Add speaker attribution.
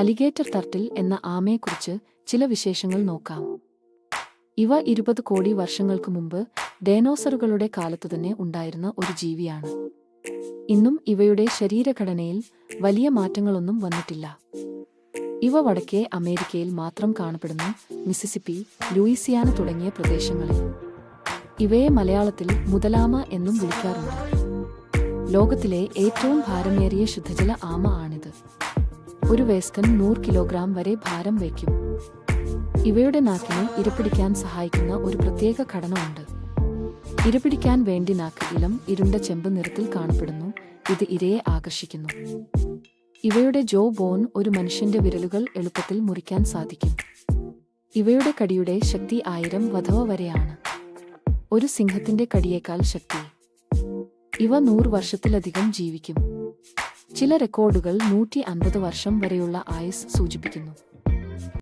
Speaker 1: Alligator turtle എന്ന ആമയെക്കുറിച്ച് ചില വിശേഷങ്ങൾ നോക്കാം. ഇവ 20 കോടി വർഷങ്ങൾക്ക് മുമ്പ് ഡൈനോസറുകളുടെ കാലത്തുതന്നെ ഉണ്ടായിരുന്ന ഒരു ജീവിയാണ്. ഇന്നും ഇവയുടെ ശരീരഘടനയിൽ വലിയ മാറ്റങ്ങളൊന്നും വന്നിട്ടില്ല. ഇവ വടക്കേ അമേരിക്കയിൽ മാത്രം കാണപ്പെടുന്നു, മിസിസിപ്പി, ലൂയിസിയാന തുടങ്ങിയ പ്രദേശങ്ങളിൽ. ഇവയെ മലയാളത്തിൽ മുതലാമ എന്നും വിളിക്കാറുണ്ട്. ലോകത്തിലെ ഏറ്റവും ഭാരമേറിയ ശുദ്ധജല ആമ ആണിത്. ഒരു വയസ്കൻ 100 കിലോഗ്രാം വരെ ഭാരം വയ്ക്കും. ഇവയുടെ നാക്കിനെ ഇരപിടിക്കാൻ സഹായിക്കുന്ന ഒരു പ്രത്യേക ഘടന ഉണ്ട്. ഇരപിടിക്കാൻ വേണ്ടി നാക്ക് ഇളം ഇരുണ്ട ചെമ്പ് നിറത്തിൽ കാണപ്പെടുന്നു. ഇത് ഇരയെ ആകർഷിക്കുന്നു. ഇവയുടെ ജോ ബോൺ ഒരു മനുഷ്യന്റെ വിരലുകൾ എളുപ്പത്തിൽ മുറിക്കാൻ സാധിക്കും. ഇവയുടെ കടിയുടെ ശക്തി 1000 വധവ വരെയാണ്. ഒരു സിംഹത്തിന്റെ കടിയേക്കാൾ ശക്തി. ഇവ 100 വർഷത്തിലധികം ജീവിക്കും. ചില റെക്കോർഡുകൾ 150 വർഷം വരെയുള്ള ആയുസ് സൂചിപ്പിക്കുന്നു.